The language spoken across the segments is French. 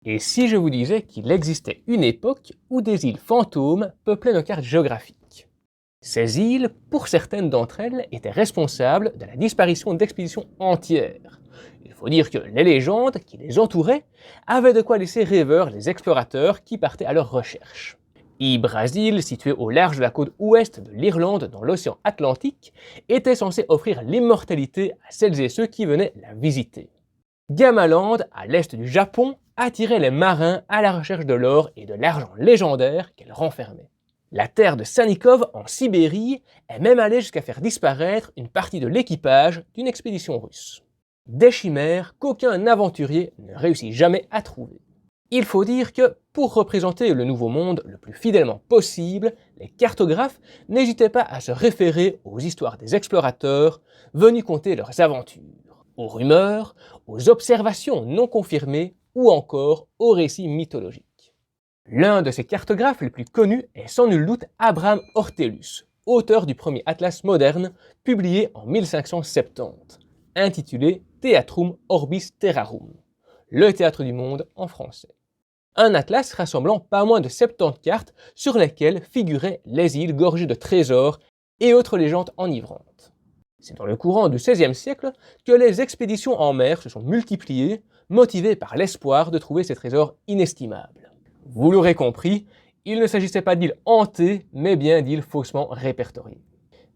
Et si je vous disais qu'il existait une époque où des îles fantômes peuplaient nos cartes géographiques? Ces îles, pour certaines d'entre elles, étaient responsables de la disparition d'expéditions entières. Il faut dire que les légendes qui les entouraient avaient de quoi laisser rêveurs les explorateurs qui partaient à leur recherche. Yggdrasil, situé au large de la côte ouest de l'Irlande dans l'océan Atlantique, était censé offrir l'immortalité à celles et ceux qui venaient la visiter. Gamaland, à l'est du Japon, attirait les marins à la recherche de l'or et de l'argent légendaire qu'elle renfermait. La terre de Sanikov, en Sibérie, est même allée jusqu'à faire disparaître une partie de l'équipage d'une expédition russe. Des chimères qu'aucun aventurier ne réussit jamais à trouver. Il faut dire que, pour représenter le Nouveau Monde le plus fidèlement possible, les cartographes n'hésitaient pas à se référer aux histoires des explorateurs venus conter leurs aventures, aux rumeurs, aux observations non confirmées ou encore aux récits mythologiques. L'un de ces cartographes les plus connus est sans nul doute Abraham Ortelius, auteur du premier atlas moderne publié en 1570, intitulé Theatrum Orbis Terrarum, le théâtre du monde en français. Un atlas rassemblant pas moins de 70 cartes sur lesquelles figuraient les îles gorgées de trésors et autres légendes enivrantes. C'est dans le courant du XVIe siècle que les expéditions en mer se sont multipliées, motivées par l'espoir de trouver ces trésors inestimables. Vous l'aurez compris, il ne s'agissait pas d'îles hantées, mais bien d'îles faussement répertoriées.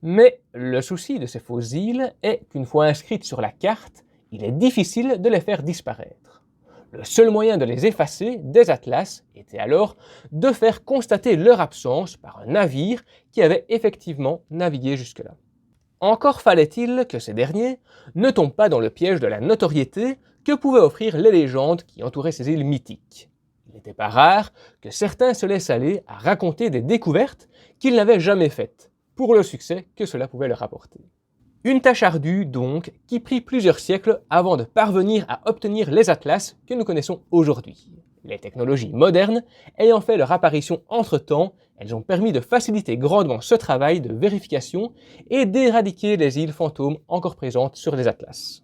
Mais le souci de ces fausses îles est qu'une fois inscrites sur la carte, il est difficile de les faire disparaître. Le seul moyen de les effacer des atlas était alors de faire constater leur absence par un navire qui avait effectivement navigué jusque-là. Encore fallait-il que ces derniers ne tombent pas dans le piège de la notoriété que pouvaient offrir les légendes qui entouraient ces îles mythiques. Il n'était pas rare que certains se laissent aller à raconter des découvertes qu'ils n'avaient jamais faites, pour le succès que cela pouvait leur apporter. Une tâche ardue donc, qui prit plusieurs siècles avant de parvenir à obtenir les atlas que nous connaissons aujourd'hui. Les technologies modernes ayant fait leur apparition entre-temps, elles ont permis de faciliter grandement ce travail de vérification et d'éradiquer les îles fantômes encore présentes sur les atlas.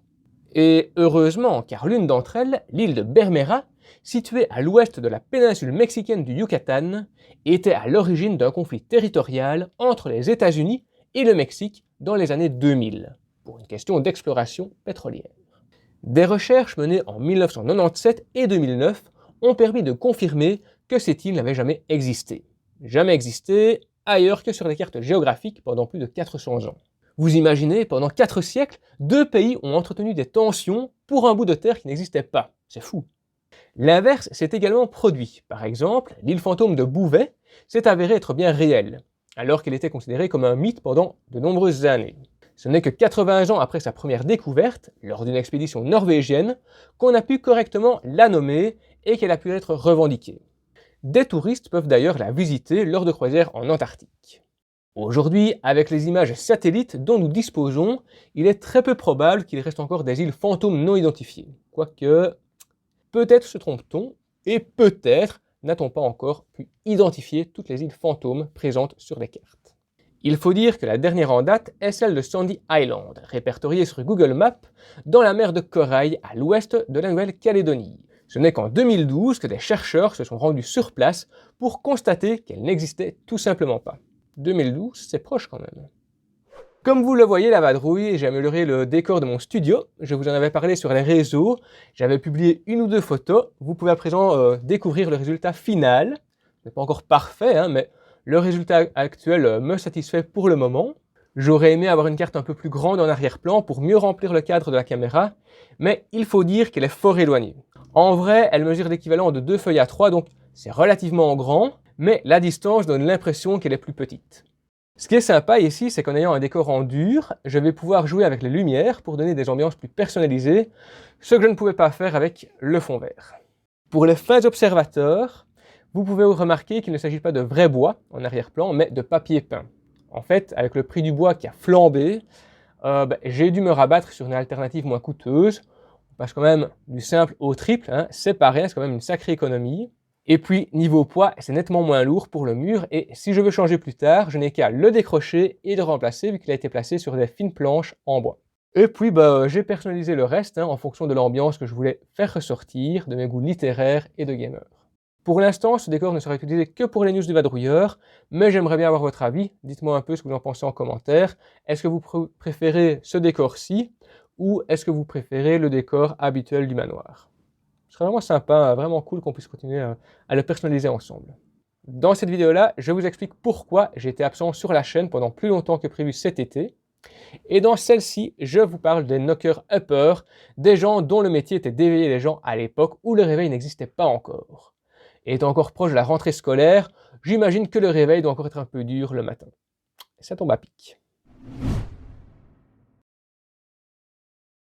Et heureusement, car l'une d'entre elles, l'île de Bermera, située à l'ouest de la péninsule mexicaine du Yucatan, était à l'origine d'un conflit territorial entre les États-Unis et le Mexique dans les années 2000, pour une question d'exploration pétrolière. Des recherches menées en 1997 et 2009 ont permis de confirmer que cette île n'avait jamais existé. Jamais existé ailleurs que sur les cartes géographiques pendant plus de 400 ans. Vous imaginez, pendant 4 siècles, 2 pays ont entretenu des tensions pour un bout de terre qui n'existait pas. C'est fou. L'inverse s'est également produit. Par exemple, l'île fantôme de Bouvet s'est avérée être bien réelle, alors qu'elle était considérée comme un mythe pendant de nombreuses années. Ce n'est que 80 ans après sa première découverte, lors d'une expédition norvégienne, qu'on a pu correctement la nommer et qu'elle a pu être revendiquée. Des touristes peuvent d'ailleurs la visiter lors de croisières en Antarctique. Aujourd'hui, avec les images satellites dont nous disposons, il est très peu probable qu'il reste encore des îles fantômes non identifiées. Quoique, peut-être se trompe-t-on, et peut-être n'a-t-on pas encore pu identifier toutes les îles fantômes présentes sur les cartes. Il faut dire que la dernière en date est celle de Sandy Island, répertoriée sur Google Maps dans la mer de Corail à l'ouest de la Nouvelle-Calédonie. Ce n'est qu'en 2012 que des chercheurs se sont rendus sur place pour constater qu'elle n'existait tout simplement pas. 2012, c'est proche quand même. Comme vous le voyez, la vadrouille, j'ai amélioré le décor de mon studio. Je vous en avais parlé sur les réseaux. J'avais publié 1 ou 2 photos. Vous pouvez à présent découvrir le résultat final. Ce n'est pas encore parfait, hein, mais le résultat actuel me satisfait pour le moment. J'aurais aimé avoir une carte un peu plus grande en arrière-plan pour mieux remplir le cadre de la caméra, mais il faut dire qu'elle est fort éloignée. En vrai, elle mesure l'équivalent de 2 feuilles A3, donc c'est relativement grand, mais la distance donne l'impression qu'elle est plus petite. Ce qui est sympa ici, c'est qu'en ayant un décor en dur, je vais pouvoir jouer avec les lumières pour donner des ambiances plus personnalisées, ce que je ne pouvais pas faire avec le fond vert. Pour les fins observateurs, vous pouvez remarquer qu'il ne s'agit pas de vrai bois en arrière-plan, mais de papier peint. En fait, avec le prix du bois qui a flambé, j'ai dû me rabattre sur une alternative moins coûteuse. On passe quand même du simple au triple, hein, c'est pas rien, c'est quand même une sacrée économie. Et puis, niveau poids, c'est nettement moins lourd pour le mur, et si je veux changer plus tard, je n'ai qu'à le décrocher et le remplacer, vu qu'il a été placé sur des fines planches en bois. Et puis j'ai personnalisé le reste en fonction de l'ambiance que je voulais faire ressortir, de mes goûts littéraires et de gamer. Pour l'instant, ce décor ne sera utilisé que pour les news du vadrouilleur, mais j'aimerais bien avoir votre avis. Dites-moi un peu ce que vous en pensez en commentaire. Est-ce que vous préférez ce décor-ci ou est-ce que vous préférez le décor habituel du manoir? Ce serait vraiment sympa, vraiment cool qu'on puisse continuer à le personnaliser ensemble. Dans cette vidéo-là, je vous explique pourquoi j'ai été absent sur la chaîne pendant plus longtemps que prévu cet été. Et dans celle-ci, je vous parle des knockers-uppers, des gens dont le métier était d'éveiller les gens à l'époque où le réveil n'existait pas encore. Et étant encore proche de la rentrée scolaire, j'imagine que le réveil doit encore être un peu dur le matin. Ça tombe à pic.